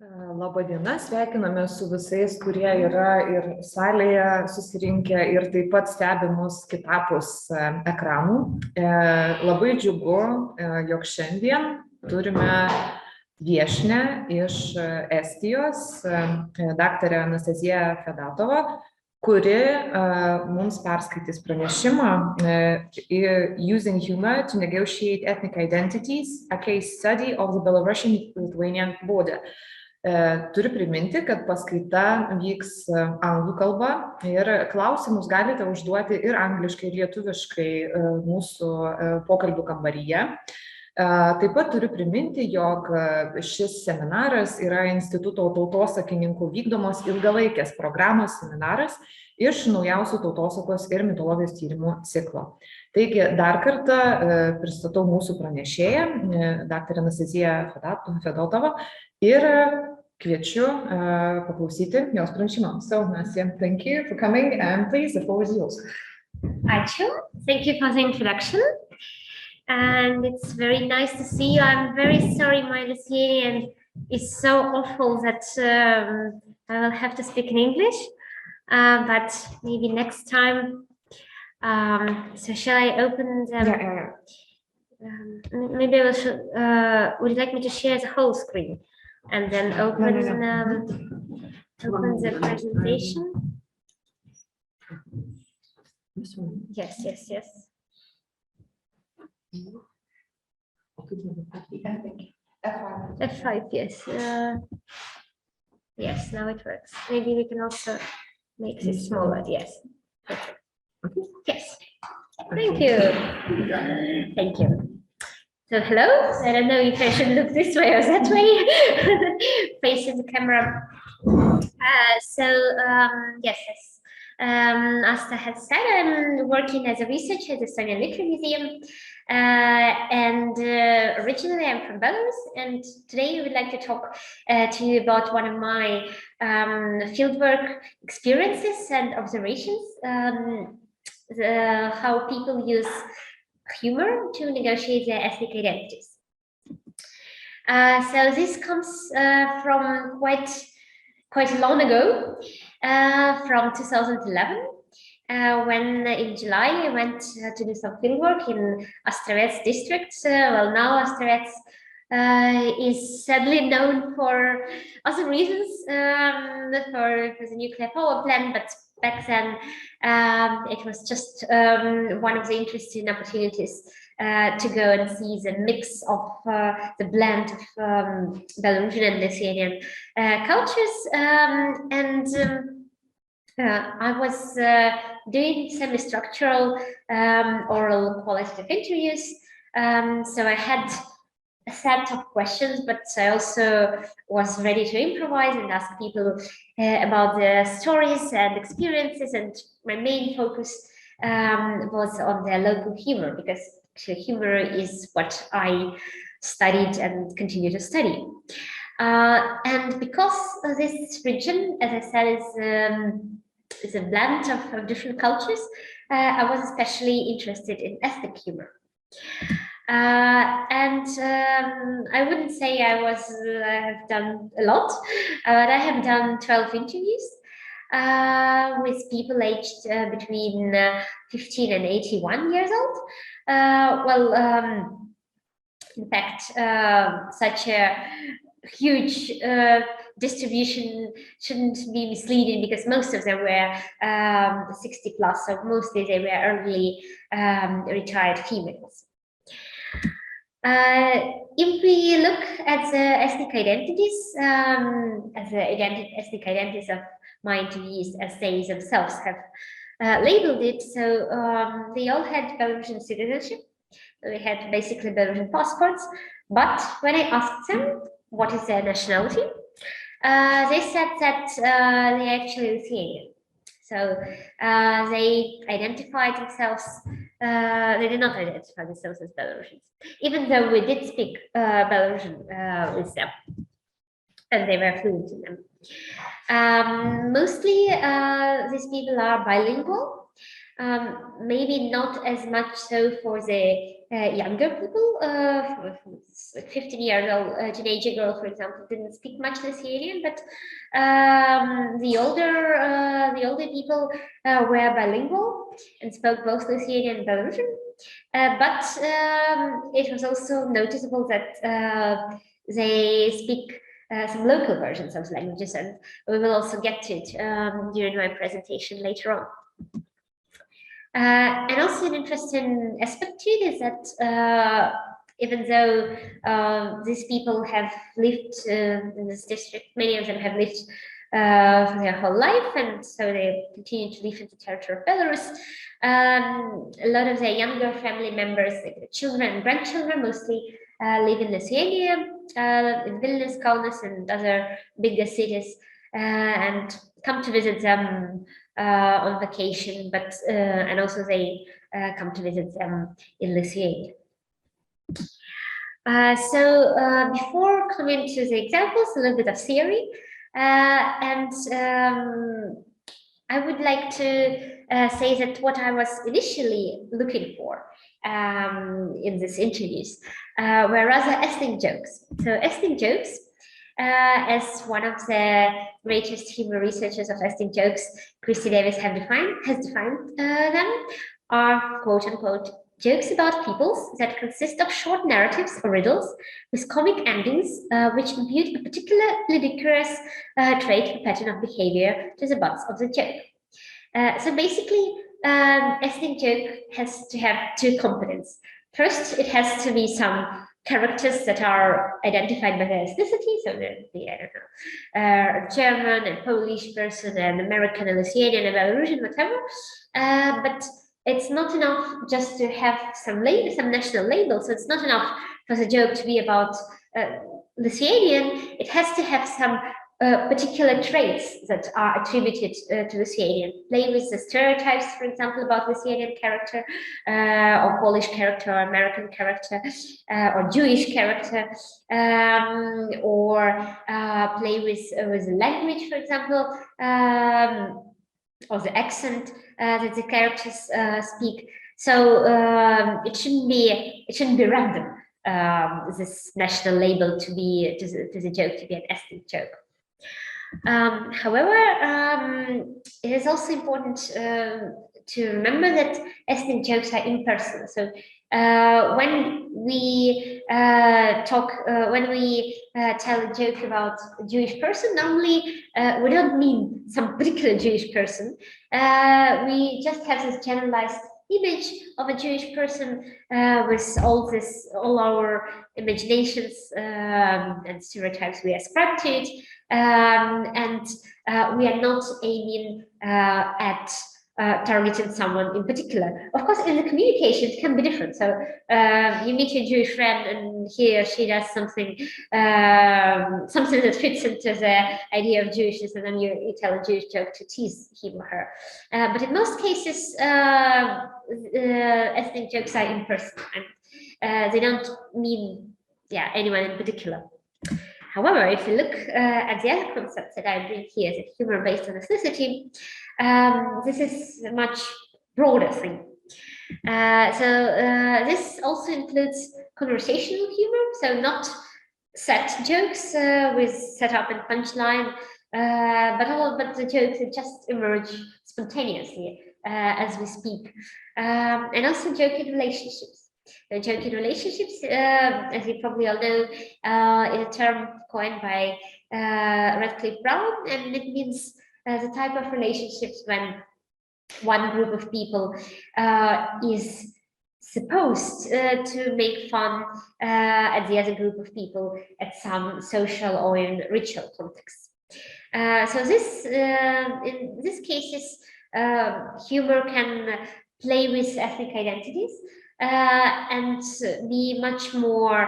Labą dieną, sveikiname su visais, kurie yra ir salėje susirinkę ir taip pat stebi mus kitapus ekranų. Labai džiugu, jog šiandien turime viešnią iš Estijos, daktarę Anastasiją Fiadotavą, kuri mums perskaitys pranešimą Using Humor to Negotiate Ethnic Identities, a Case Study of the Belarusian-Lithuanian Border. Turiu priminti, kad paskaita vyks anglų kalba ir klausimus galite užduoti ir angliškai, ir lietuviškai mūsų pokalbių kambaryje. Taip pat turiu priminti, jog šis seminaras yra Instituto tautosakininkų vykdomos ilgalaikės programos seminaras iš naujausių tautosakos ir mitologijos tyrimų ciklo. Taigi, dar kartą pristatau mūsų pranešėją, daktarę Anastasiją Fiadotovą, ir kviečiu paklausyti jos pranešimo. So, Nastya, thank you for coming, and please, the floor is yours. Ačiū. Thank you for the introduction. And it's very nice to see you. I'm very sorry my Lithuanian is so awful that I will have to speak in English. But maybe next time. So shall I open them? Yeah. Maybe I will would you like me to share the whole screen and then open open the presentation? Yes. F5, yes. Yes, now it works. Maybe we can also make this smaller. Yes. Perfect. Yes. Thank you. Thank you. So hello. I don't know if I should look this way or that way. Facing the camera. Yes. Asta has said, I'm working as a researcher at the Estonian Literary Museum, and originally I'm from Belarus, and today I would like to talk to you about one of my fieldwork experiences and observations, how people use humor to negotiate their ethnic identities. So this comes from quite long ago, from 2011, when in July I went to do some fieldwork in Astravets district. Well, now Astravets is sadly known for other reasons, for the nuclear power plant, but back then it was just one of the interesting opportunities to go and see the mix of the blend of Belarusian and Lithuanian cultures, I was doing semi-structural oral qualitative interviews, so I had a set of questions, but I also was ready to improvise and ask people about their stories and experiences, and my main focus was on their local humor, because humor is what I studied and continue to study. And because this region, as I said, is a blend of different cultures, I was especially interested in ethnic humor. I wouldn't say I have done a lot, but I have done 12 interviews with people aged between 15 and 81 years old. In fact, such a huge distribution shouldn't be misleading, because most of them were 60 plus, so mostly they were early retired females. If we look at the ethnic identities, ethnic identities of my interviewees, as they themselves have labeled it, so they all had Belarusian citizenship. They had basically Belarusian passports, but when I asked them what is their nationality, they said that they're actually Lithuanian. So they identified themselves, they did not identify themselves as Belarusians, even though we did speak Belarusian with them, and they were fluent in them. Mostly these people are bilingual, maybe not as much so for the younger people, 15 years old teenager girl, for example, didn't speak much Lithuanian, but the older people were bilingual and spoke both Lithuanian and Belarusian. But it was also noticeable that they speak some local versions of languages, and we will also get to it during my presentation later on. And also an interesting aspect to it is that even though these people have lived in this district, many of them have lived for their whole life, and so they continue to live in the territory of Belarus. A lot of their younger family members, like the children and grandchildren, mostly live in Lithuania, in Vilnius, Kaunas, and other bigger cities, and come to visit them on vacation, but and also they come to visit them in Lithuania. So before coming to the examples, a little bit of theory, and I would like to say that what I was initially looking for in these interviews were rather ethnic jokes. So ethnic jokes, as one of the greatest humor researchers of ethnic jokes, Christy Davis, has defined them, are quote unquote jokes about peoples that consist of short narratives or riddles with comic endings, which impute a particular ludicrous trait or pattern of behavior to the butts of the joke. So basically, ethnic joke has to have two components. First, it has to be some characters that are identified by their ethnicity, so the I don't know, German and Polish person and American and Lithuanian and Belarusian, whatever. But it's not enough just to have some national label. So it's not enough for the joke to be about Lithuanian. It has to have some particular traits that are attributed to Lithuanian. Play with the stereotypes, for example, about Lithuanian character, or Polish character, or American character, or Jewish character, or play with the language, for example, or the accent that the characters speak. So it shouldn't be random. This national label to the joke to be an ethnic joke. However, it is also important to remember that ethnic jokes are impersonal. So when we tell a joke about a Jewish person, normally we don't mean some particular Jewish person. We just have this generalized image of a Jewish person with all our imaginations and stereotypes we ascribe to it, and we are not aiming at targeting someone in particular. Of course, in the communication, it can be different. So you meet your Jewish friend and he or she does something that fits into the idea of Jewishness, and then you tell a Jewish joke to tease him or her. But in most cases, ethnic jokes are impersonal, and they don't mean anyone in particular. However, if you look at the other concepts that I bring here, the humor based on ethnicity, this is a much broader thing. So this also includes conversational humor, so not set jokes with setup and punchline, but the jokes that just emerge spontaneously as we speak, and also joking relationships. Joking relationships, as you probably all know, is a term coined by Radcliffe Brown, and it means the type of relationships when one group of people is supposed to make fun at the other group of people at some social or in ritual context. So this, in these cases, humor can play with ethnic identities and be much more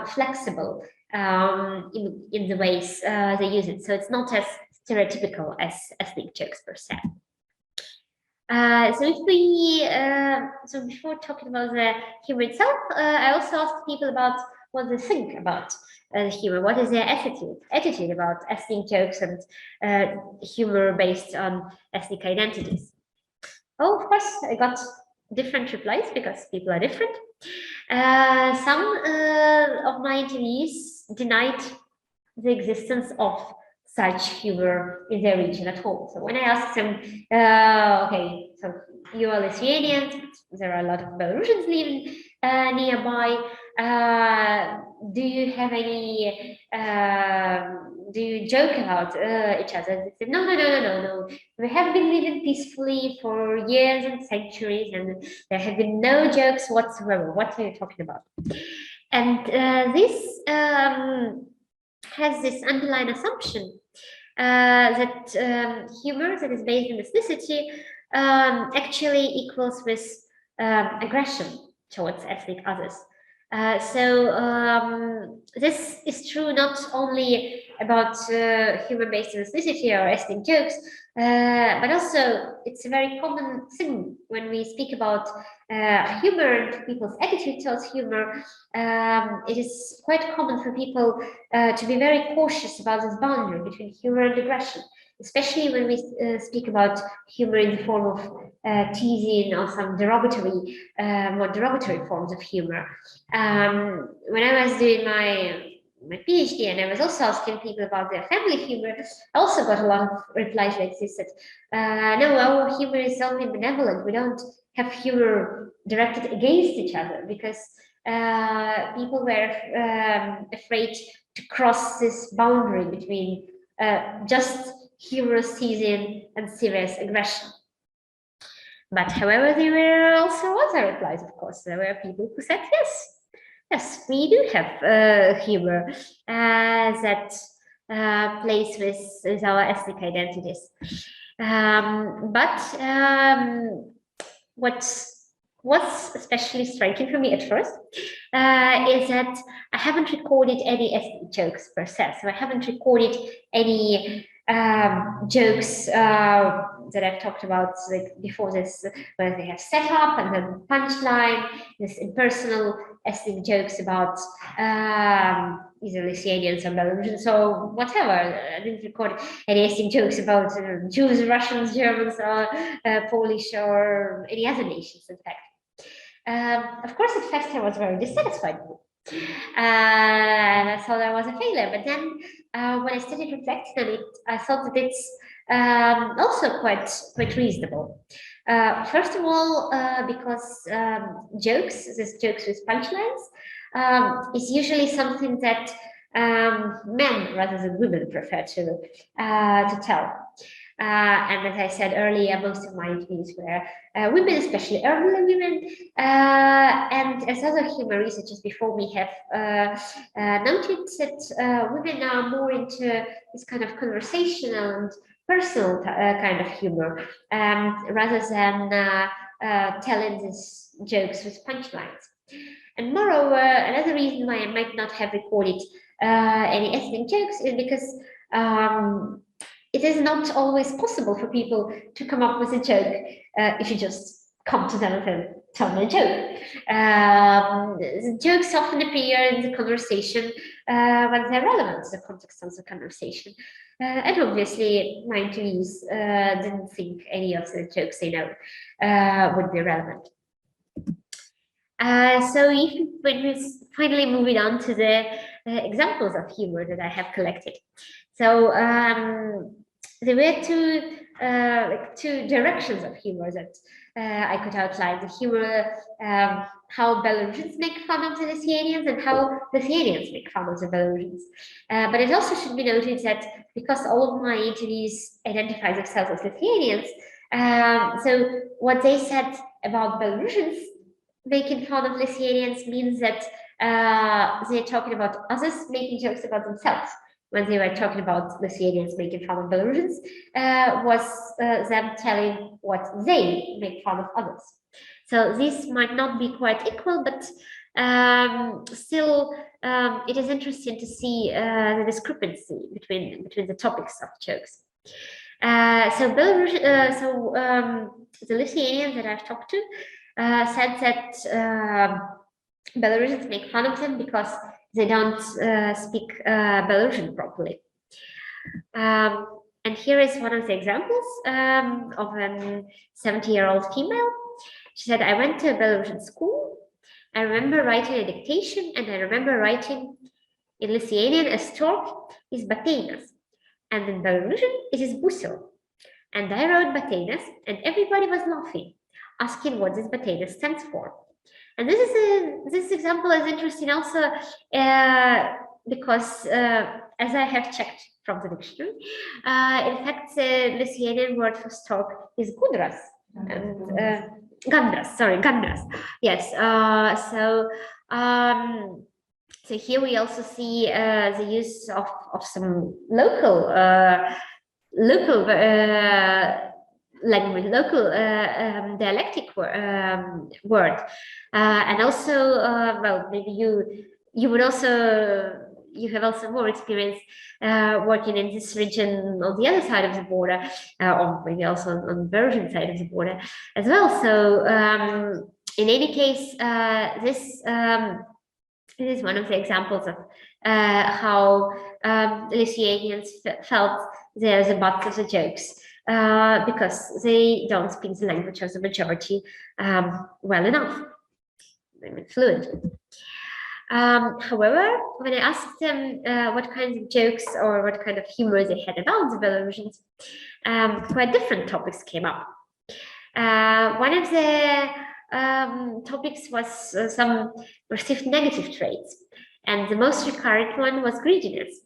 flexible in the ways they use it. So it's not as stereotypical as ethnic jokes per se. So if we, so before talking about the humor itself, I also asked people about what they think about humor. What is their attitude about ethnic jokes and humor based on ethnic identities? Oh, of course, I got different replies because people are different. Some of my interviewees denied the existence of such humor in their region at all. So when I asked them, okay, so you are Lithuanians, but there are a lot of Belarusians living nearby. Do you have any? Do you joke about each other? They said, no. We have been living peacefully for years and centuries, and there have been no jokes whatsoever. What are you talking about? And this has this underlying assumption that humor that is based on ethnicity actually equals with aggression towards ethnic others. So this is true not only about humor based on ethnicity or ethnic jokes, but also it's a very common thing when we speak about humor and people's attitude towards humor. It is quite common for people to be very cautious about this boundary between humor and aggression, especially when we speak about humor in the form of teasing or some derogatory, more derogatory forms of humor. When I was doing my PhD and I was also asking people about their family humor, I also got a lot of replies like this that no, our humor is only benevolent. We don't have humor directed against each other because people were afraid to cross this boundary between just humorous teasing and serious aggression. But however, there were also other replies, of course. There were people who said, yes, we do have humor that plays with our ethnic identities. But what was especially striking for me at first is that I haven't recorded any ethnic jokes per se. So I haven't recorded any jokes that I've talked about like before this, where they have set up and then punchline, this impersonal ethnic jokes about either Lithuanians or Belarusians or whatever. I didn't record any ethnic jokes about Jews, Russians, Germans, or Polish, or any other nations, in fact. Of course, at first I was very dissatisfied with it. And I thought I was a failure. But then when I started reflecting on it, I thought that it's also quite reasonable. First of all, because jokes with punchlines, is usually something that men rather than women prefer to tell. And as I said earlier, most of my interviews were women, especially elderly women. And as other humor researchers before me have noted that women are more into this kind of conversational and personal kind of humor, rather than telling these jokes with punchlines. And moreover, another reason why I might not have recorded any ethnic jokes is because it is not always possible for people to come up with a joke if you just come to them and tell them a joke. The jokes often appear in the conversation when they're relevant to the context of the conversation. And obviously, my interviewees didn't think any of the jokes they know would be relevant. So when we finally moving on to the examples of humor that I have collected. So there were two directions of humor that I could outline. The humor, how Belarusians make fun of the Lithuanians and how Lithuanians make fun of the Belarusians. But it also should be noted that because all of my interviews identify themselves as Lithuanians, so what they said about Belarusians making fun of Lithuanians means that they're talking about others making jokes about themselves. When they were talking about Lithuanians making fun of Belarusians, was them telling what they make fun of others. So this might not be quite equal, but still it is interesting to see the discrepancy between the topics of jokes. So the Lithuanians that I've talked to said that Belarusians make fun of them because they don't speak Belarusian properly. And here is one of the examples of a 70-year-old female. She said, I went to a Belarusian school. I remember writing a dictation, and I remember writing in Lithuanian, a stork is bateinas, and in Belarusian, it is buso. And I wrote bateinas, and everybody was laughing, asking what this bateinas stands for. And this example is interesting also because as I have checked from the dictionary, in fact, the Lithuanian word for stork is gudras, and gandras. Yes. So here we also see the use of some local language, local dialectic word, and also well, maybe you would also you have also more experience working in this region on the other side of the border, or maybe also on the Belarusian side of the border as well. So in any case, this is one of the examples of how Lithuanians felt they're the butt of the jokes because they don't speak the language of the majority well enough, I mean, fluently. However, when I asked them what kinds of jokes or what kind of humor they had about the Belarusians, quite different topics came up. One of the topics was some perceived negative traits, and the most recurrent one was greediness.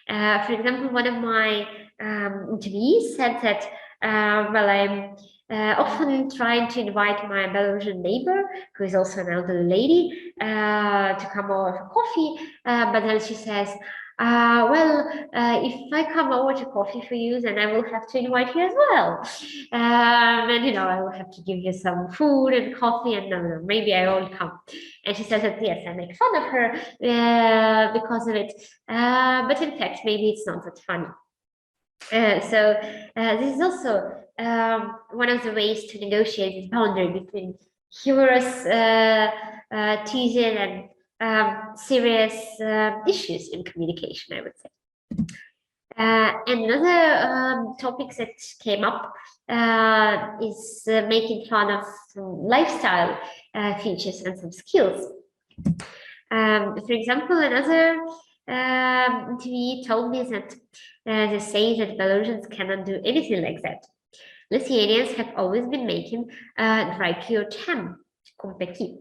For example, one of my interviewees said that, well, I'm often trying to invite my Belarusian neighbor, who is also an elderly lady, to come over for coffee, but then she says, well, if I come over to coffee for you, then I will have to invite you as well. And, you know, I will have to give you some food and coffee, and no, maybe I won't come. And she says that, yes, I make fun of her because of it. But in fact, maybe it's not that funny. So this is also one of the ways to negotiate this boundary between humorous teasing and serious issues in communication, I would say. And another topic that came up is making fun of some lifestyle features and some skills. For example, another interviewee told me that they say that Belarusians cannot do anything like that. Lithuanians have always been making draiki or tem, kompeki,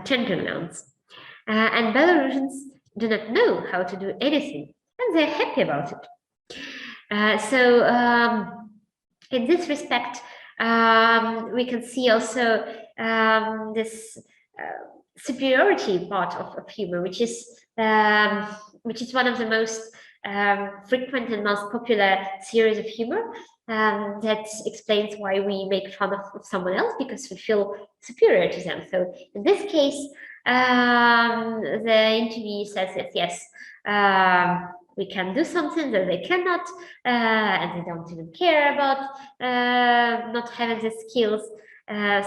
gender nouns. And Belarusians do not know how to do anything, and they're happy about it. So in this respect, we can see also this superiority part of humor, which is one of the most frequent and most popular series of humor that explains why we make fun of someone else, because we feel superior to them. So in this case, the interviewee says that yes, we can do something that they cannot, and they don't even care about not having the skills.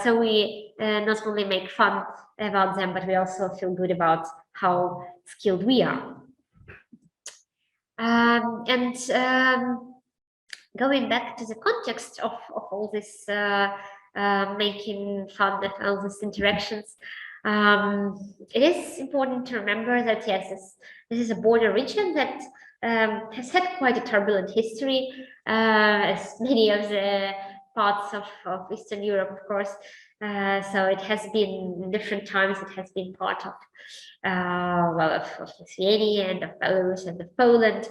So we not only make fun about them, but we also feel good about how skilled we are. Going back to the context of all this making fun of all these interactions, it is important to remember that yes, this is a border region that has had quite a turbulent history, as many of the parts of Eastern Europe, of course. So it has been in different times. It has been part of Lithuania and of Belarus and of Poland.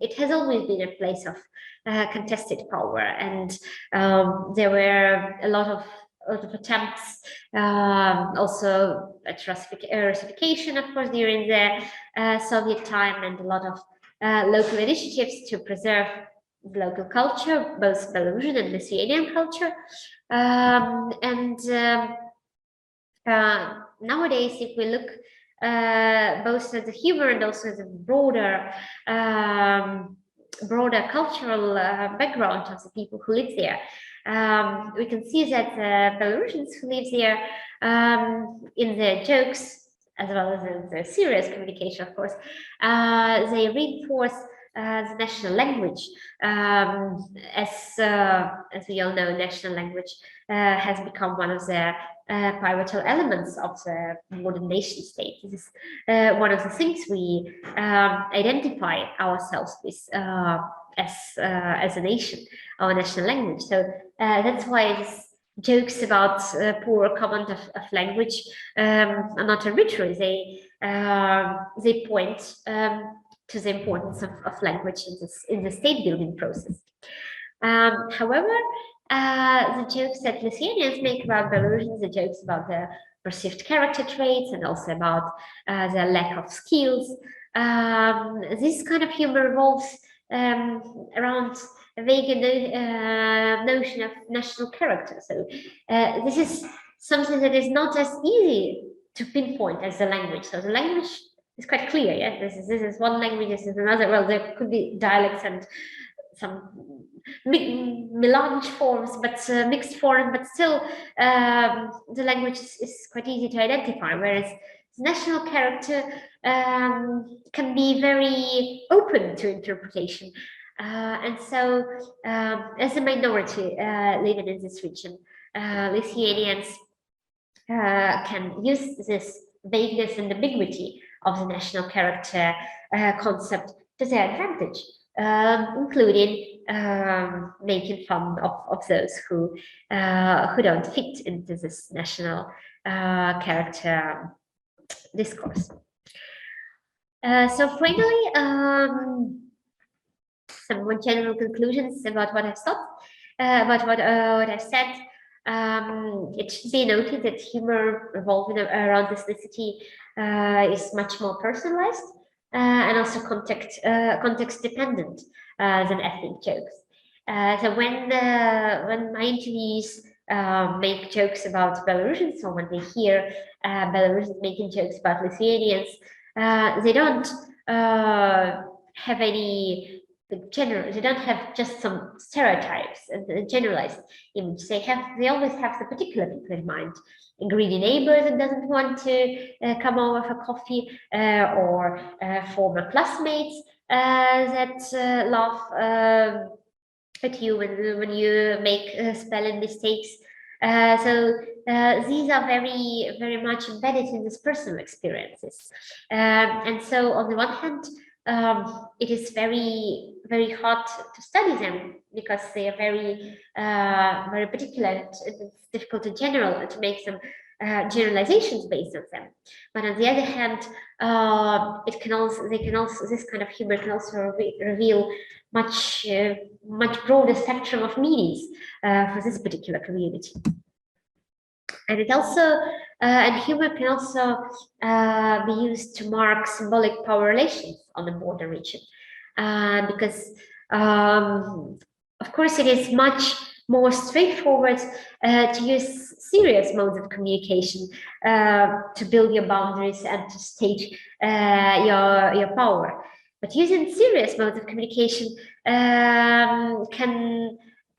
It has always been a place of contested power, and there were a lot of attempts, also at Russification, of course, during the Soviet time, and a lot of local initiatives to preserve local culture, both Belarusian and Lithuanian culture. Nowadays, if we look both at the humor and also at the broader cultural background of the people who live there, we can see that the Belarusians who live there, in their jokes as well as in their serious communication, of course, they reinforce the national language. As we all know, national language has become one of the pivotal elements of the modern nation state. This is one of the things we identify ourselves with as a nation, our national language. So that's why this jokes about poor command of language are not arbitrary. They point to the importance of language in the state building process. However, the jokes that Lithuanians make about Belarusians, the jokes about the perceived character traits and also about the lack of skills, this kind of humor revolves around a vague notion of national character. So this is something that is not as easy to pinpoint as the language. So the language is quite clear. Yeah, this is one language, this is another. Well, there could be dialects and some melange forms, but mixed form, but still the language is quite easy to identify, whereas national character can be very open to interpretation. And so as a minority living in this region, Lithuanians can use this vagueness and ambiguity of the national character concept to their advantage, including making fun of those who don't fit into this national character discourse. So finally, some more general conclusions about what I've thought, about what I've said. It should be noted that humor revolving around ethnicity is much more personalized and also context dependent than ethnic jokes. So when my interviewees make jokes about Belarusians, or when they hear Belarusians making jokes about Lithuanians, they don't have any they don't have just some stereotypes and generalized image. They always have the particular people in mind. A greedy neighbor that doesn't want to come over for coffee, or former classmates that laugh at you when you make spelling mistakes. So these are very, very much embedded in these personal experiences. And so on the one hand, it is very, very hard to study them because they are very, very particular. It's difficult to make some generalizations based on them. But on the other hand, this kind of humor can also reveal much broader spectrum of meanings for this particular community. And it also, and humor can also be used to mark symbolic power relations on the border region, because of course it is much more straightforward to use serious modes of communication to build your boundaries and to state your power. But using serious modes of communication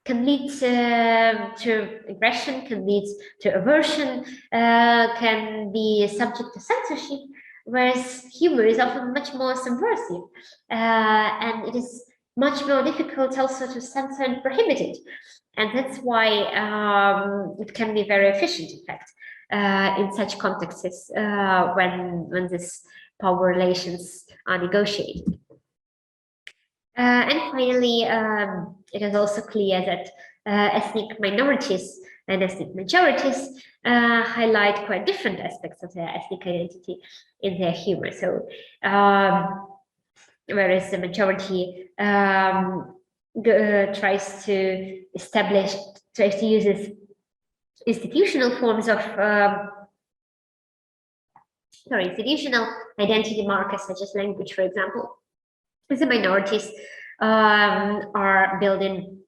can lead to aggression, can lead to aversion, can be subject to censorship, whereas humor is often much more subversive, and it is much more difficult also to censor and prohibit it. And that's why it can be very efficient, in fact, in such contexts when these power relations are negotiated. And finally, it is also clear that ethnic minorities and ethnic majorities highlight quite different aspects of their ethnic identity in their humor. So, whereas the majority tries to use institutional forms of institutional identity markers such as language, for example. The minorities are building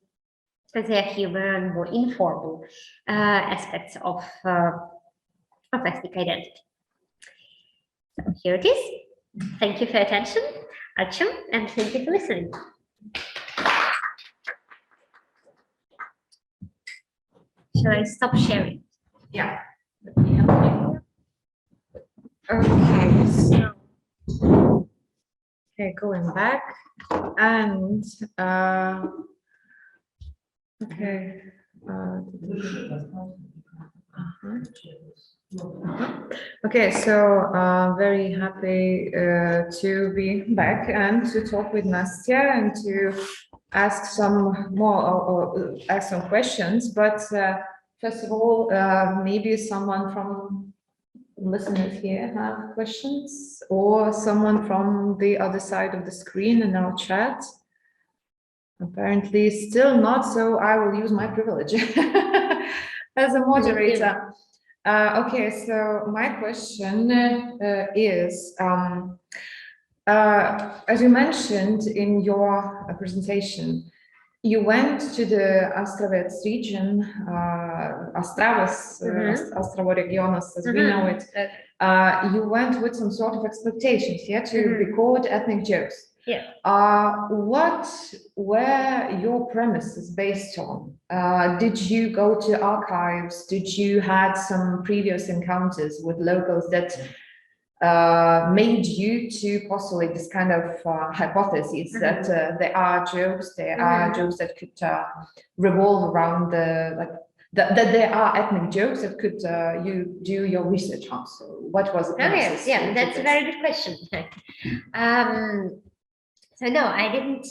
their humor and more informal aspects of ethnic identity. So here it is. Thank you for your attention, Archum, and thank you for listening. Shall I stop sharing? Yeah. Okay, so Okay, going back and okay. Okay, so very happy to be back and to talk with Nastya and to ask some more or ask some questions. But first of all, maybe someone from listeners here have questions, or someone from the other side of the screen in our chat. Apparently still not, so I will use my privilege as a moderator. Okay, so my question is, as you mentioned in your presentation, you went to the Astravets region, Astravas, Astravo regionas, as we know it. You went with some sort of expectations, yeah, to record ethnic jokes. Yeah. What were your premises based on? Did you go to archives? Did you had some previous encounters with locals that made you to postulate this kind of hypotheses that there are jokes that could revolve around that there are ethnic jokes that could you do your research on? So what was the premises? Yeah, that's a very good question. So no, I didn't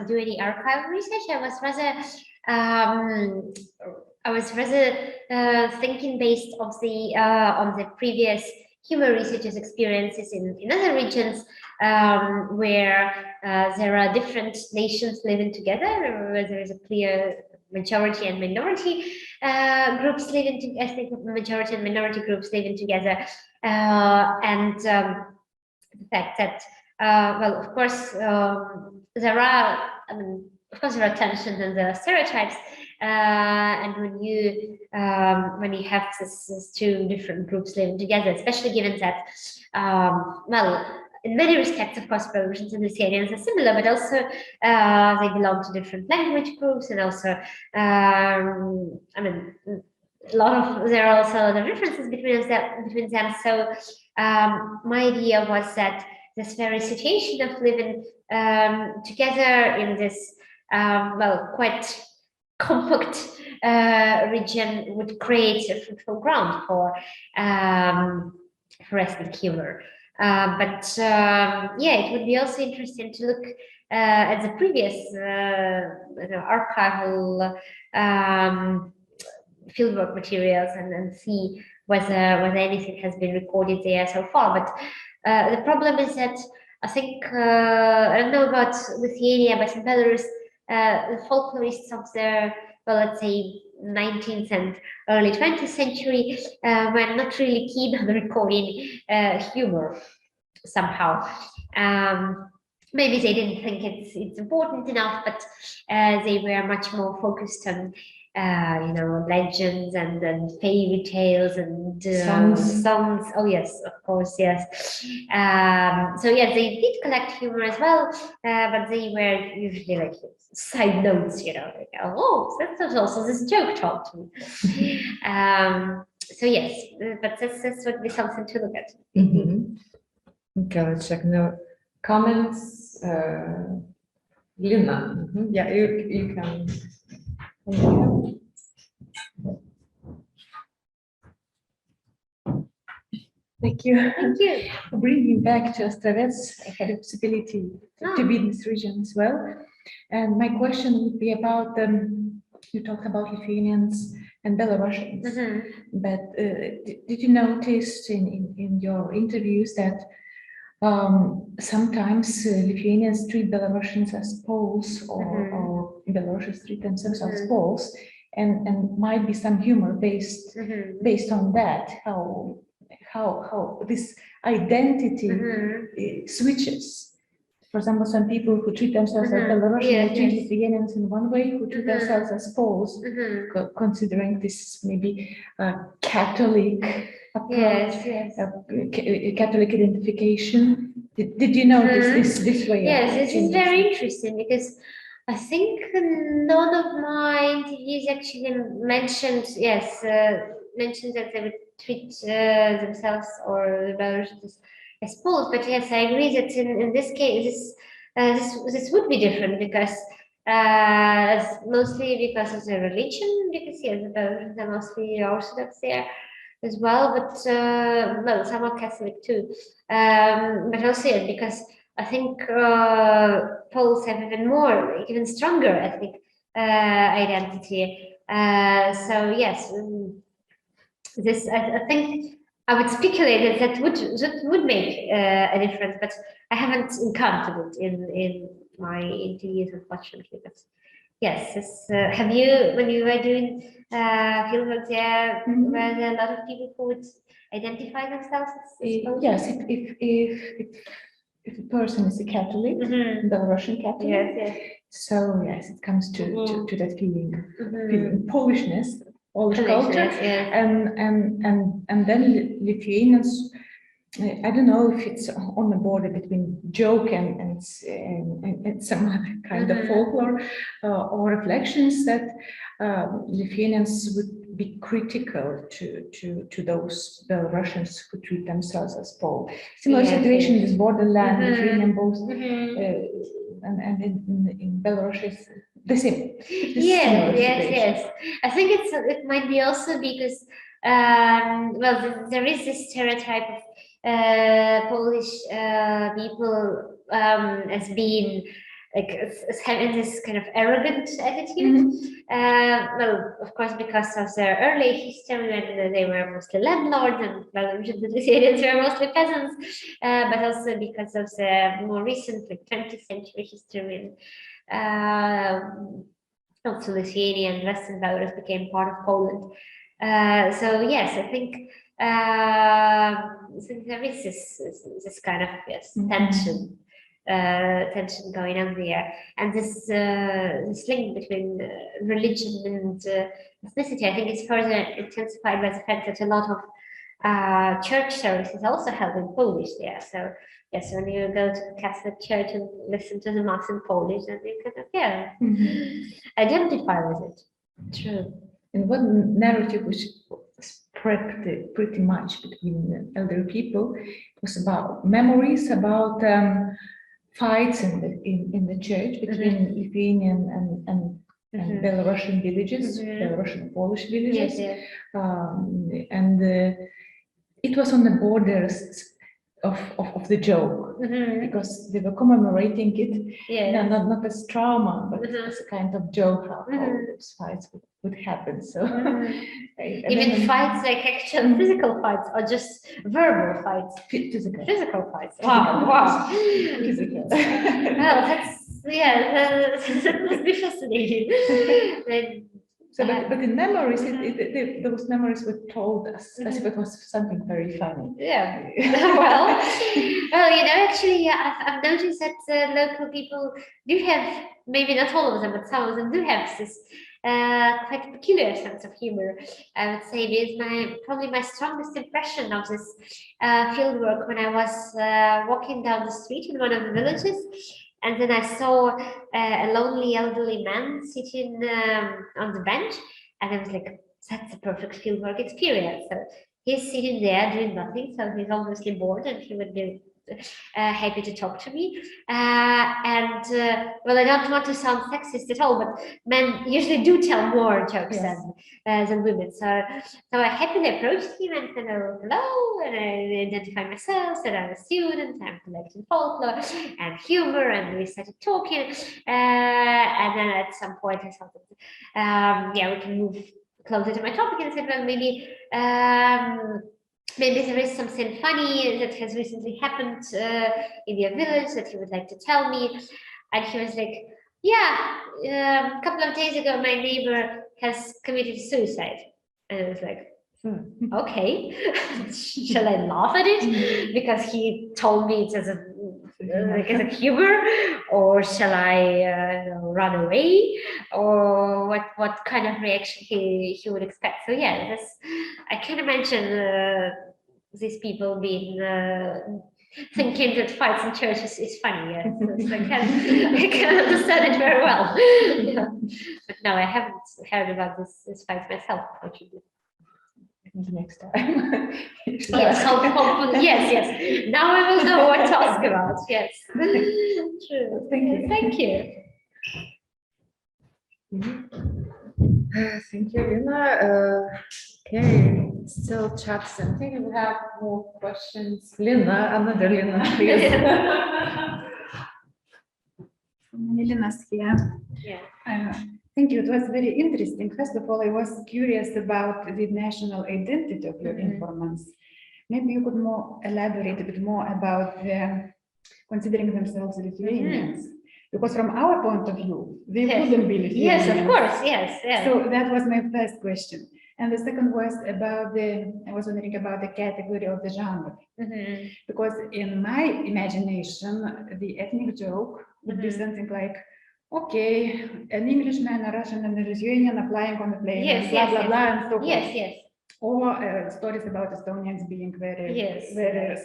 do any archival research. I was rather thinking based on the previous humor researchers' experiences in other regions where there are different nations living together, where there is a clear majority and minority groups living together, ethnic majority and minority groups living together, and the fact that well, of course, there are. I mean, of course, there are tensions and there are stereotypes, and when you have these two different groups living together, especially given that, well, in many respects, of course, Belarusians and Lithuanians are similar, but also they belong to different language groups, and also, I mean, there are also a lot of differences between them. So my idea was that this very situation of living together in this well, quite compact region would create a fruitful ground for ethnic humor. But yeah, it would be also interesting to look at the previous archival fieldwork materials and see whether anything has been recorded there so far. But the problem is that I think I don't know about Lithuania, but in Belarus, the folklorists of the, well, let's say 19th and early 20th century were not really keen on recording humor somehow. Maybe they didn't think it's important enough, but they were much more focused on you know, legends and fairy tales and songs. Oh yes, of course, yes. So yeah, they did collect humor as well, but they were usually like side notes, you know, like, oh, that's also this joke told to me. So yes, but this would be something to look at. Okay, let's check. No comments. Lina, yeah, you can. Thank you. Thank you. Bringing back to Astravets, I had a possibility to be in this region as well. And my question would be about you talked about Lithuanians and Belarusians, but did you notice in your interviews that sometimes Lithuanians treat Belarusians as Poles, or Belarusians treat themselves as Poles, and might be some humor based on that, how this identity switches. For example, some people who treat themselves as Belarusian treat Lithuanians in one way, who treat themselves as Poles, considering this maybe Catholic approach, Catholic identification. Did you notice this way? Yes, this is very interesting because I think none of my interviews actually mentioned that they would treat themselves or the Belarusians as Poles. But yes, I agree that in this case, this would be different because mostly because of the religion. Because yes, the Belarusians are mostly Orthodox there as well, but well, some are Catholic too. But also yes, because I think Poles have even stronger ethnic identity. So yes, this I think I would speculate that would make a difference, but I haven't encountered it in my interviews, unfortunately. But yes, have you, when you were doing fieldwork there, were there a lot of people who would identify themselves as Polish? Yes, if a person is a Catholic, Belarusian Catholic, yes. so yes, it comes to that feeling Polishness, Polish culture, yes. and then Lithuanians. I don't know if it's on the border between joke and some other kind of folklore or reflections that Lithuanians would be critical to those Belarusians who treat themselves as Poles. Similar situation in this borderland, Lithuanian both, and in Belarus is the same. Yes. I think it might be also because well, there is this stereotype of Polish people as being like as having this kind of arrogant attitude. Well, of course, because of their early history when they were mostly landlords and Belarusian Lithuanians were mostly peasants, but also because of the more recent, like 20th century history. Also, Lithuania and Western Belarus became part of Poland. So yes, I think there is this kind of tension going on there, and this link between religion and ethnicity. I think it's further intensified by the fact that a lot of church services also held in Polish there. So yes, when you go to the Catholic Church and listen to the mass in Polish, then you kind of identify with it. True. And one narrative which spread pretty much between elder people was about memories about fights in the church between Lithuanian and Belarusian villages, Belarusian Polish villages, and it was on the borders of the joke, because they were commemorating it, not as trauma, but as a kind of joke how those fights would happen. So even fights like actual physical fights or just verbal fights? Physical fights. Wow. Physical. Well, that must be fascinating. So, but in memories, those memories were told as if it was something very funny. Yeah. well, actually, I've noticed that local people do have, maybe not all of them, but some of them do have this quite peculiar sense of humor. I would say it is probably my strongest impression of this field work when I was walking down the street in one of the villages. And then I saw a lonely elderly man sitting on the bench, and I was like, that's a perfect fieldwork experience. So he's sitting there doing nothing, so he's obviously bored, and he would be happy to talk to me. Well, I don't want to sound sexist at all, but men usually do tell more jokes than women. So I happily approached him and said, hello, and I identified myself, said I'm a student, I'm collecting folklore and humor, and we started talking. And then at some point I thought, we can move closer to my topic, and I said, well, maybe there is something funny that has recently happened in your village that you would like to tell me. And he was like, a couple of days ago, my neighbor has committed suicide. And I was like, okay, shall I laugh at it? Because he told me it as a humor, or shall I run away, or what kind of reaction he would expect? So I can imagine these people being thinking that fights in churches is funny. Yes, I can understand it very well. But no, I haven't heard about this fight myself, unfortunately. the next time. Yes, hopefully, yes. Now we will know what to ask about. Yes. True. Thank you. Thank you. Thank you, Lina. Okay, still chats. I think we have more questions. Lina, another Lina, please. Melina's here. Yeah. Thank you. It was very interesting. First of all, I was curious about the national identity of your informants. Maybe you could elaborate a bit more about considering themselves Lithuanians. Because from our point of view, they wouldn't be Lithuanians. Yes, of course. Yes. Yes. So that was my first question. And the second was about I was wondering about the category of the genre. Because in my imagination, the ethnic joke would be something like, okay, an Englishman, a Russian, and a Lithuanian are flying on the plane, and blah, blah, blah, and so forth. Yes, yes. Or stories about Estonians being very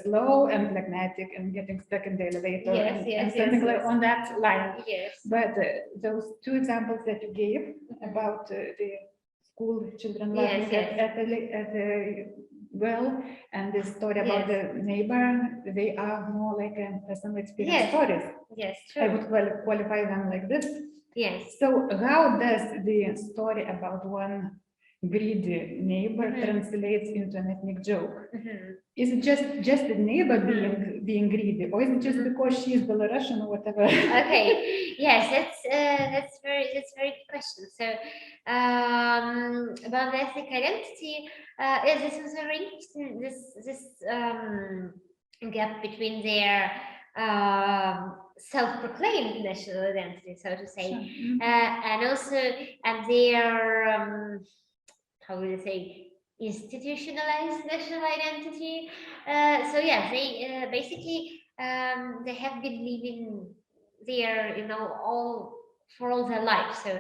slow and phlegmatic and getting stuck in the elevator and something like on that line. Yes. But those two examples that you gave about the school children laughing at the well and the story about the neighbor, they are more like a personal experience stories. Yes, true. I would qualify them like this. Yes. So how does the story about one greedy neighbor translates into an ethnic joke? Is it just the neighbor being greedy, or is it just because she is Belarusian or whatever? Okay. Yes, that's very good question. So about the ethnic identity, this was very interesting. This gap between their self-proclaimed national identity, so to say, and their how would I say, institutionalized national identity. So yeah, they basically they have been living there, for all their life. So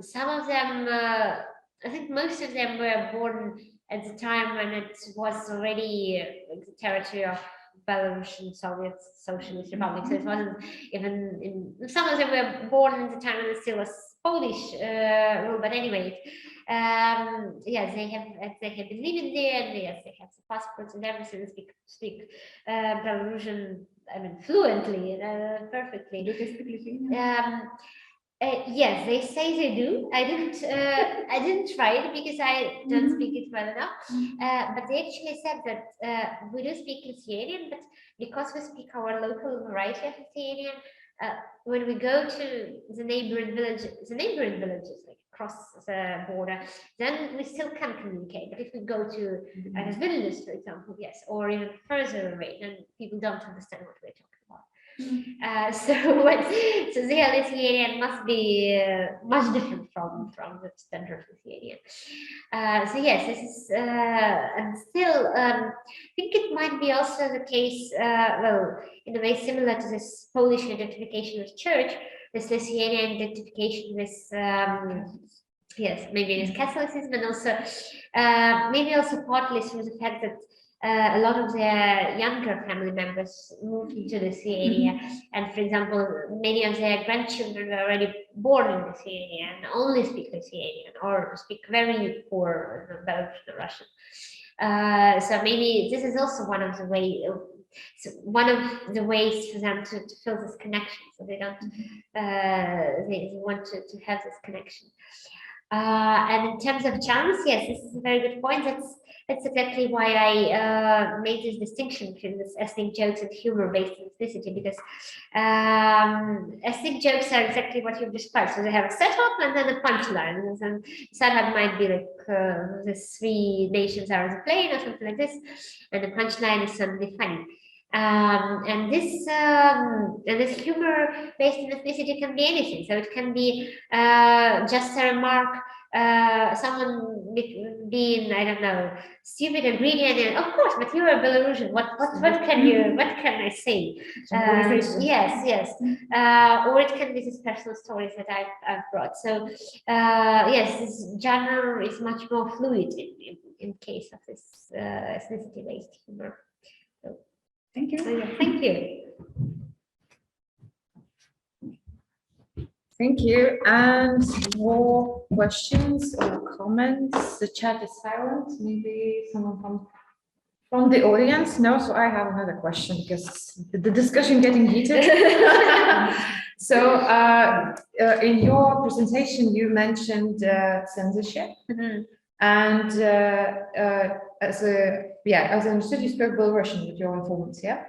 some of them, I think most of them were born at the time when it was already the territory of Belarusian Soviet Socialist Republic. So it wasn't even some of them were born at the time when it still was Polish rule. But anyway, yes, they have been living there, and yes, they have the passports and everything. Speak Belarusian, I mean, fluently, perfectly. Do they speak Lithuanian? Yes, they say they do. I didn't try it because I don't speak it well enough. But they actually said that we do speak Lithuanian, but because we speak our local variety of Lithuanian, when we go to the neighboring villages like across the border, then we still can communicate. But if we go to Vilnius, for example, yes, or even further away, then people don't understand what we're talking about. So their Lithuanian must be much different from the standard Lithuanian. So yes, this is and still I think it might be also the case, well, in a way similar to this Polish identification with church, this Lithuanian identification with yes, maybe with Catholicism, and also maybe also partly through the fact that a lot of their younger family members moved to Lithuania, and for example, many of their grandchildren were already born in Lithuania and only speak Lithuanian or speak very poor Belarusian Russian. So maybe this is also one of the ways for them to feel this connection. So they don't they want to have this connection. And in terms of charms, yes, this is a very good point. That's exactly why I made this distinction between this ethnic jokes and humor-based ethnicity, because ethnic jokes are exactly what you've described. So they have a setup and then a punchline. And setup might be like the three nations are on the plane or something like this, and the punchline is something funny. And this humor-based ethnicity can be anything. So it can be just a remark, someone being, I don't know, stupid and greedy, and of course, but you're a Belarusian. What can I say? Yes. Or it can be these personal stories that I've brought. So yes, this genre is much more fluid in case of this ethnicity-based humor. Thank you. So, yeah, thank you. Thank you. And more questions or comments. The chat is silent. Maybe someone from the audience. No, so I have another question because the discussion getting heated. So in your presentation, you mentioned censorship, and as I understood, you spoke Belarusian with your informants. Yeah.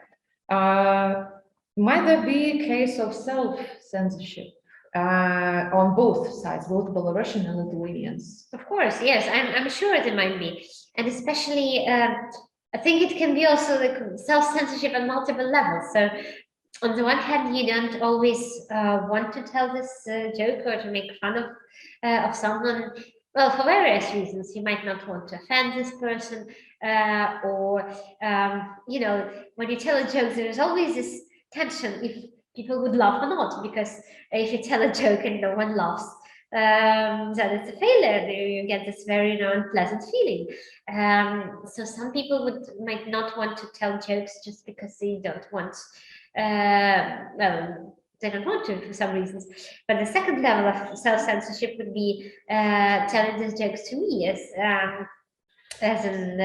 Might there be a case of self-censorship on both sides, both Belarusian and Lithuanians? Of course, yes, I'm sure there might be, and especially I think it can be also like self-censorship on multiple levels. So on the one hand, you don't always want to tell this joke or to make fun of someone. Well, for various reasons, you might not want to offend this person, or you know, when you tell a joke, there is always this tension if people would laugh or not, because if you tell a joke and no one laughs, then it's a failure. You get this very unpleasant feeling. So some people might not want to tell jokes just because they don't want. Well, they don't want to for some reasons. But the second level of self-censorship would be telling these jokes to me as an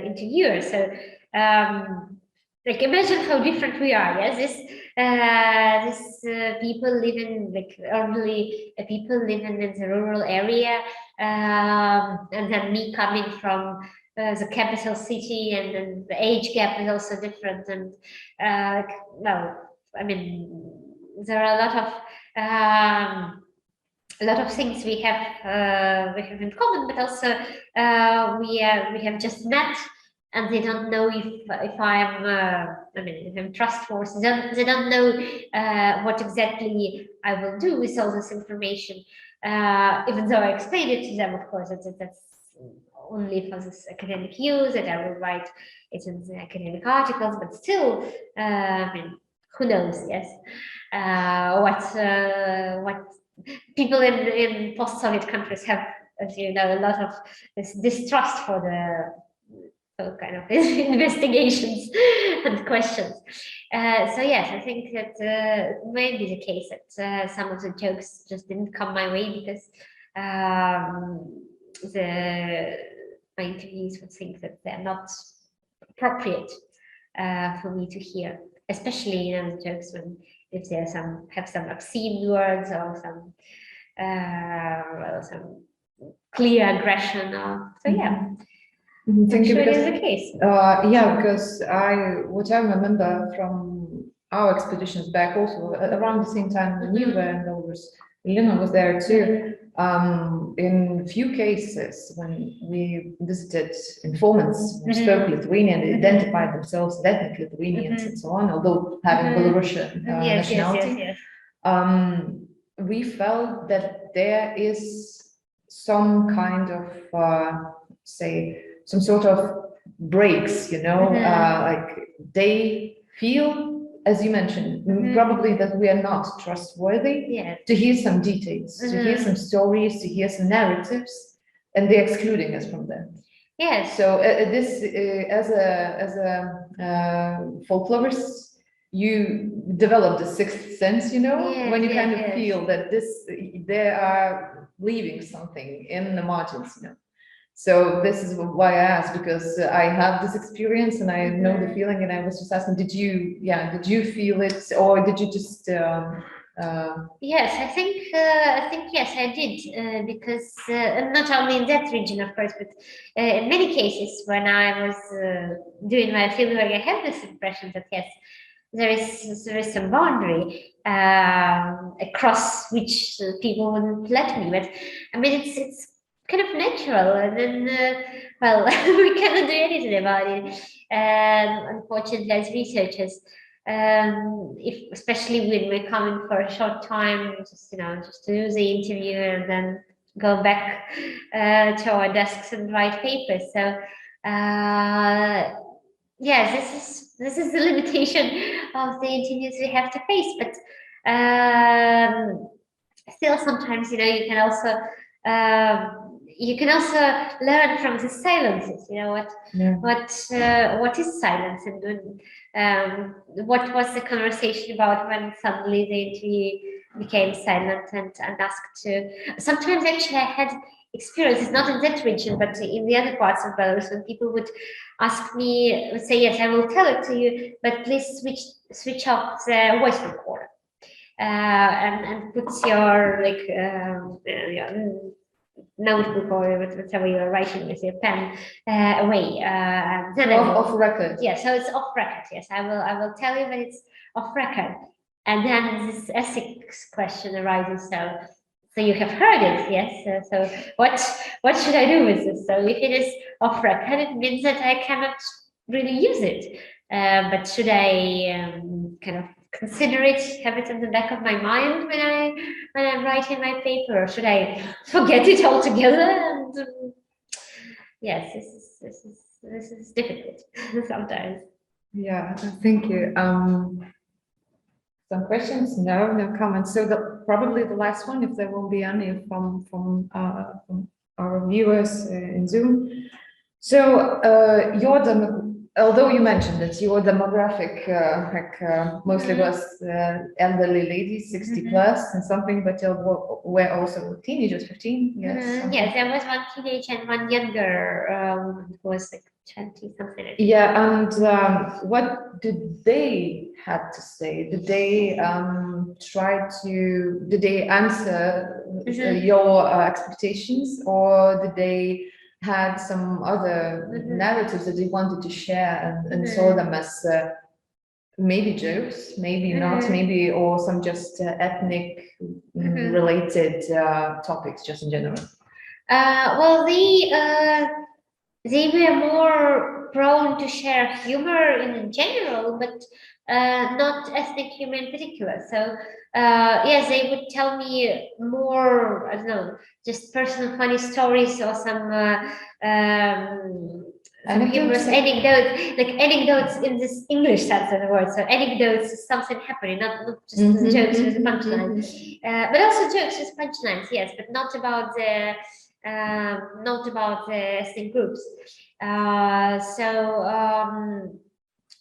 interviewer. So like imagine how different we are. Yes, this people living like elderly people living in the rural area, and then me coming from the capital city, and then the age gap is also different. And well, I mean, there are a lot of things we have in common, but also we have just met. And they don't know if I'm, if I'm trustworthy. They don't know what exactly I will do with all this information. Even though I explained it to them, of course, that's only for this academic use, that I will write it in the academic articles, but still, who knows, yes, what people in post-Soviet countries have, as you know, a lot of this distrust for the kind of investigations and questions. So yes, I think that may be the case that some of the jokes just didn't come my way because my interviewees would think that they're not appropriate for me to hear, especially the jokes when if there have some obscene words or some clear aggression. So yeah. Thank you. Sure, Because, it is the case. Yeah, because what I remember from our expeditions back also around the same time when you were in Belarus, Elena was there too. In few cases when we visited informants who spoke Lithuanian, they identified themselves as ethnic Lithuanians and so on, although having Belarusian nationality. We felt that there is some kind of say some sort of breaks, you know, like they feel, as you mentioned, probably that we are not trustworthy to hear some details, to hear some stories, to hear some narratives, and they're excluding us from them. Yes. So this, as a folklorist, you develop the sixth sense, you know, when you kind of feel that they are leaving something in the margins, you know. So this is why I asked, because I have this experience and I know the feeling, and I was just asking, did you feel it, or did you just Yes, I think yes, I did, because not only in that region, of course, but in many cases when I was doing my fieldwork, I had this impression that yes, there is some boundary across which people wouldn't let me. But I mean, it's kind of natural, and then well, we cannot do anything about it. Unfortunately, as researchers, if especially when we're coming for a short time, just to do the interview and then go back to our desks and write papers. So yes, this is the limitation of the interviews we have to face. But still, sometimes you can also learn from the silences. What is silence, and what was the conversation about when suddenly the interview became silent and asked to. Sometimes actually I had experience is not in that region, but in the other parts of Belarus, when people would ask me, would say, yes, I will tell it to you, but please switch off the voice recorder and put your notebook or whatever you're writing with your pen away. Then off record. Yeah, so it's off record. Yes, I will tell you that it's off record. And then this ethics question arises. So you have heard it, yes. So what should I do with this? So if it is off record, it means that I cannot really use it. But should I kind of consider it, have it in the back of my mind when I'm writing my paper, or should I forget it altogether? And yes, this is difficult sometimes. Yeah, thank you. Some questions? No comments. So probably the last one, if there will be any from our viewers in Zoom. So although you mentioned that your demographic mostly was elderly ladies, 60 plus and something, but there were also teenagers, 15. Yes. Yes, there was one teenage and one younger woman who was like 20 something. Yeah, and what did they have to say? Did they did they answer your expectations, or did they had some other narratives that they wanted to share and saw them as maybe jokes, maybe not, maybe, or some just ethnic related topics just in general? Well, they were more prone to share humor in general, but not ethnic humor in particular. So yes, they would tell me more, I don't know, just personal funny stories or some humorous anecdotes in this English sense of the word. So anecdotes is something happening, not just jokes with a punchline, but also jokes with punchlines, yes, but not about the ethnic groups. So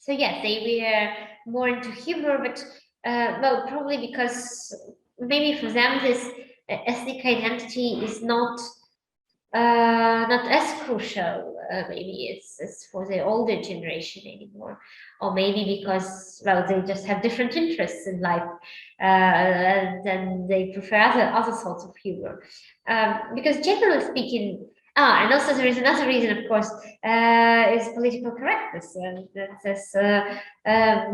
yes, they were more into humor, but well, probably because maybe for them this ethnic identity is not as crucial. Maybe it's for the older generation anymore, or maybe because, well, they just have different interests in life, and they prefer other sorts of humor. Because generally speaking, and also there is another reason, of course, is political correctness, and that this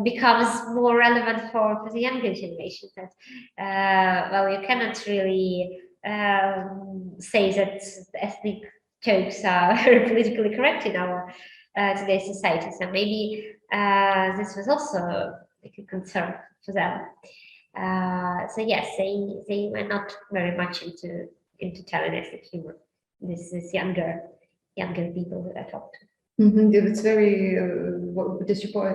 becomes more relevant for the younger generation. That well, you cannot really say that ethnic jokes are very politically correct in our today's society. So maybe this was also like a concern for them. So yes, they were not very much into telling ethnic humor. This is younger people that I talked to. It's very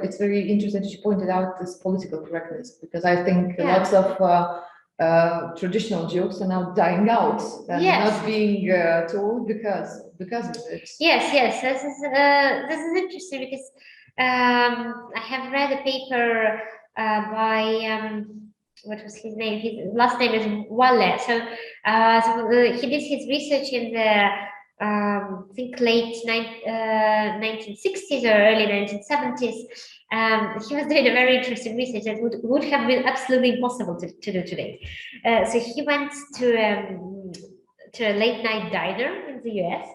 it's very interesting that you pointed out this political correctness, because I think lots of traditional jokes are now dying out and not being told because of it. Yes, this is interesting, because I have read a paper by what was his name? His last name is Walle. So he did his research in the I think late 1960s or early 1970s. He was doing a very interesting research that would have been absolutely impossible to do today. So he went to a late night diner in the US.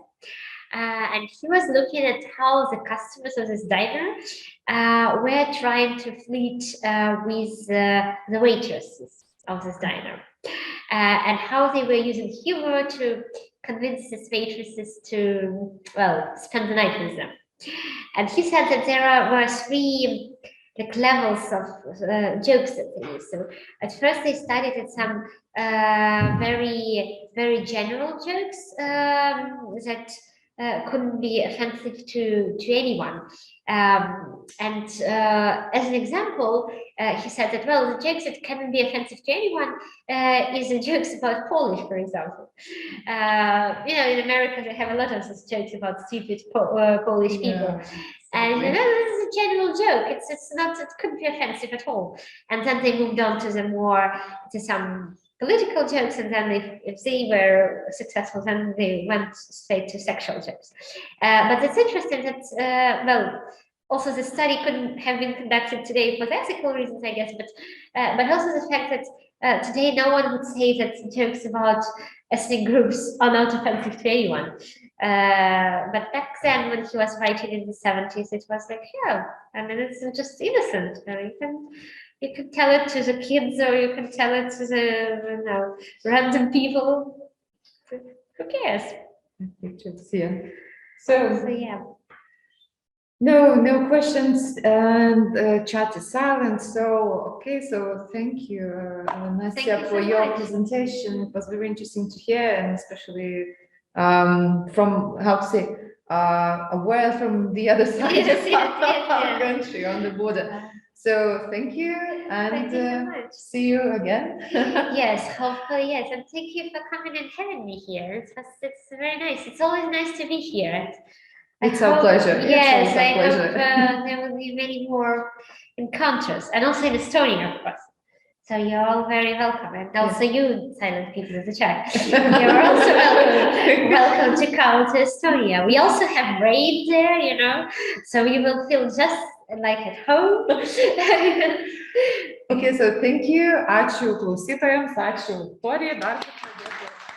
And he was looking at how the customers of this diner were trying to flirt with the waitresses of this diner, and how they were using humor to convince these waitresses to, well, spend the night with them. And he said that there were three levels of jokes that they used. So at first they started at some very, very general jokes that couldn't be offensive to anyone. And as an example, he said that, well, the jokes that cannot be offensive to anyone is the jokes about Polish, for example. In America, they have a lot of such jokes about stupid Polish people. And this is a general joke. It's not, it couldn't be offensive at all. And then they moved on to some political jokes, and then if they were successful, then they went straight to sexual jokes. But it's interesting that, well, also the study couldn't have been conducted today for ethical reasons, I guess, but also the fact that today no one would say that jokes about ethnic groups are not offensive to anyone. But back then, when he was writing in the 70s, it was like, yeah, I mean, it's just innocent. You can tell it to the kids, or you can tell it to the random people. Who cares? So yeah. No questions, and chat is silent. So okay, so thank you, Anastasiya, for your presentation. It was very interesting to hear, and especially from how to say a word from the other side of our country on the border. So thank you, and thank you so much. See you again. Yes, hopefully, yes, and thank you for coming and having me here. It's very nice. It's always nice to be here. It's our pleasure. Yes, I hope there will be many more encounters, and also in Estonia, of course. So you're all very welcome, and also you, silent people in the chat, you're also welcome to come to Estonia. We also have raid there, you know, so you will feel just like at home. Okay, so thank you. Ačiū klausytojams, ačiū Viktorija. Dar kartą dėkui.